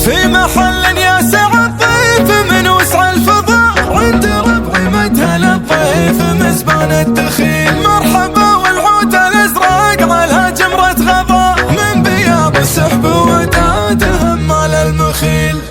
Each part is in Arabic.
في محل ياسع الضيف من وسع الفضاء، عند ربعي مدها للضيف مزبان الدخيل. مرحبا والعود الازرق على جمرة غضاء، من بياض السحب وداد همال المخيل.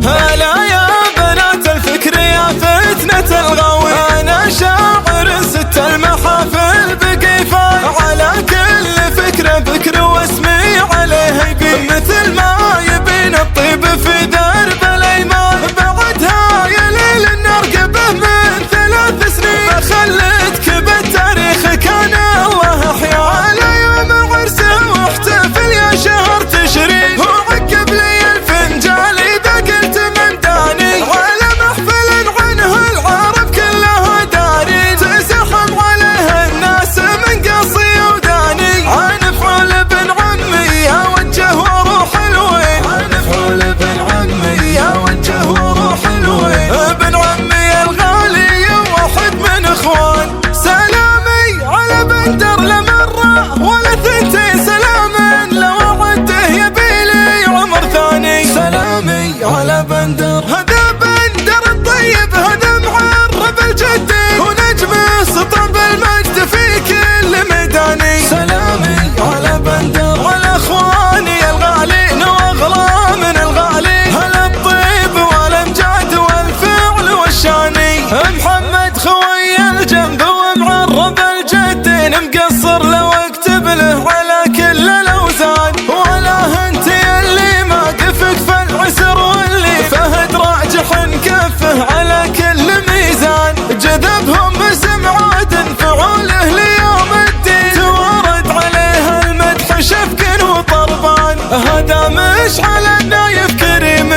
هلا يا بنات الفكر يا فتنة الغاوي، أنا شاعر ست المحافل بقيفان. على كل فكرة فكر واسمي عليه يبين، مثل ما يبين الطيب في درب الأيمان. بعدها يا ليل نرقبه من 3 سنين، فخلتك بالتاريخ كان الله أحيا. على يوم عرسه واحتفل يا شهر تشرين، وعقب لي الفنجال إذا قلت من داني. على محفل عنه العرب كلها دارين، تزحم عليه الناس من قصي وداني. عن فعل بن عمي يا وجه وروح الوين، عن فعل بن عمي يا وجه وروح الوين. ابن عمي الغالي واحد من اخوان، سلامي على بندر لمرة ولا ثنتين. سلام لو عده يبيلي عمر ثاني، سلامي على بندر. هذا بندر الطيب هذا معرب الجدي، ونجم سطب المجد في كل ميداني. سلامي على بندر على اخواني الغالين واغلى من الغالي. هلا الطيب والامجاد والفعل والشاني، محمد خوي الجنب ومعرب الجدين. مقصر لو اكتب له على كل الاوزان، ولا انت اللي ما قفك في العسر، واللي فهد راجح كفه على كل ميزان. جذبهم باسم عاد فعوله ليوم الدين، تورد عليه المدح شفق وطربان. هذا مشعل النايف كريم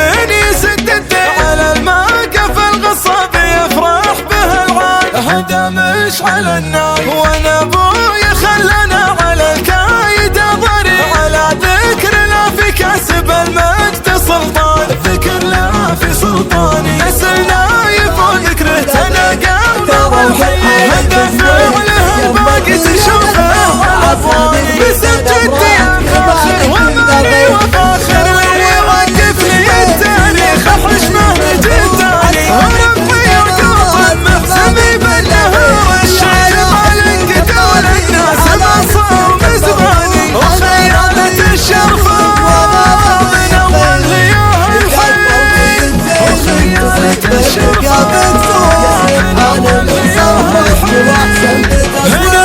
يسد الدين، على الموقف الغصاب يفرح به العان. هذا مشعل النايف وانا ابوي خلنا على الكايد ضري، على ذكر لا في كسب المجد سلطان. ذكر لا في سلطاني نسل نايف وذكرته انا قلبه روحي. هذا فعله الباقي تشوفه على افواني، باسم جدي فاخر ومالي وفاخر. اللي يوقف لي التاريخ احرش ما جداني، وربي وقوط محسمي بالنهار. الشيب على انقدار الناس ما صار مزباني، وخيالة الشرف من اول يوم الحين. وخيالة الشرف من اول يوم الحين. هنا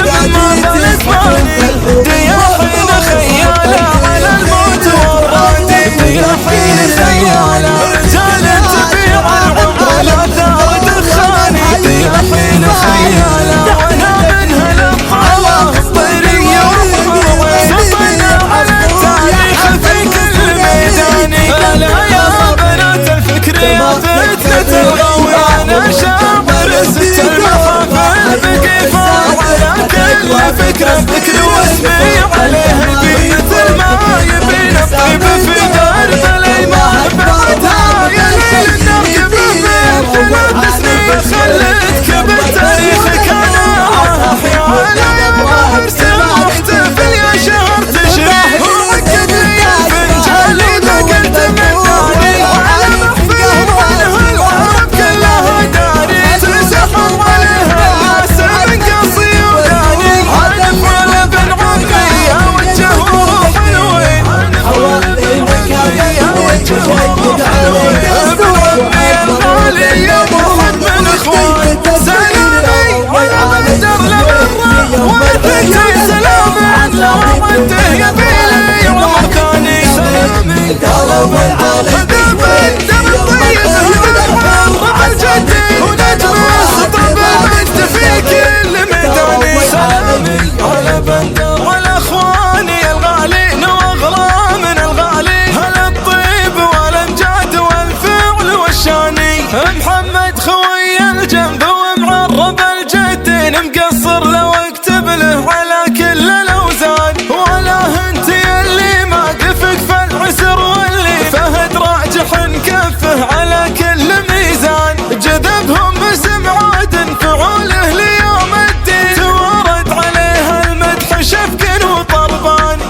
بالماضي الاسباني، دياحين خيالة على الموت والرادي. دياحين خيالة رجال تبيع العقول ثار دخاني. دياحين خيالة وانا منها الابطال الطيرية وفروي، صفنا على التاريخ في كل ميداني. لا يا بنات الفكر يا فتنة الغاوي، انا شاعر ست المحافل بقيفان. على كل فكرة فكر واسمي عليه يبين، مثل ما يبين الطيب في درب الأيمان. بعدها يا ليل نرقبه من 3 سنين، خلتك بالتاريخ كان أحيا. على يوم عرسه واحتفل يا شهر تشرين، وعقب لي الفنجال إذا قلت من داني. على محفل عنه العرب كلها داري، تزحم عليها الناس من قصي وداني. عن فعل بن عمي يا وجه وروح الوين، عن فعل بن عمي يا وجه وروح الوين. ابن عمي الغالي يا واحد من اخوان، سلامي على بندر لمرة وثنتين. سلام لو عده يبيلي عمر ثاني، سلامي على بندر. هذا بندر الطيب هذا معرب الجدي، ونجم سطب المجد في كل ميداني. سلامي على بندر على اخواني الغالين واغلى من الغالي. هلا الطيب والامجاد والفعل والشاني، محمد خوي الجنب ومعرب الجدين. مقصر لو اكتب له على كل الاوزان، ولا انت اللي ما قفك في العسر، واللي فهد راجح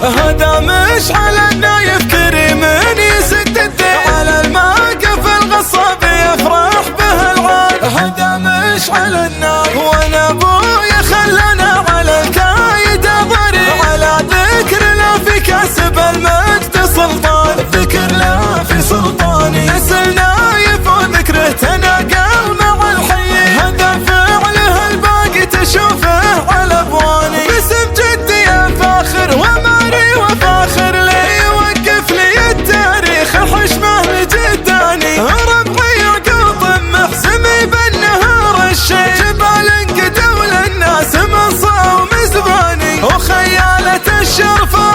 هذا مشعل النايف كريم يسد الدين على الماقف الغصاب يفرح به العاد. هذا مشعل النايف وانا ابويا خلنا على الكايد ضري على ذكر لا في كاسب المجد سلطان. ذكر لا في سلطاني نسل نايف وذكره تناقل مع الحي. هذا فعله الباقي تشوفه على ابواني. باسم جدي يا فاخر وماري وفاخر لي يوقف لي التاريخ الحشمه لجداني. ربعي يعقوب محسمي بالنهار الشي جبال انقدوا للناس من صوم زباني. وخيالة الشرفة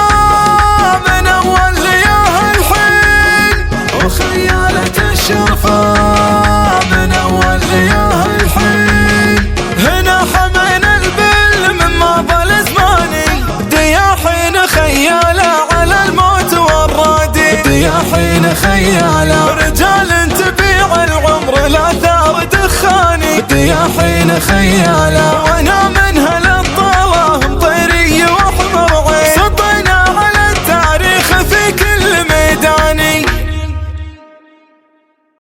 من اول لياه الحين. وخيالة الشرفة من اول لياه الحين. هنا حمين البل من ماضى الزماني. دياحين خيالة على الموت والرادي. دياحين خيالة رجال تبيع العمر لا ثار دخاني. دياحين خيالة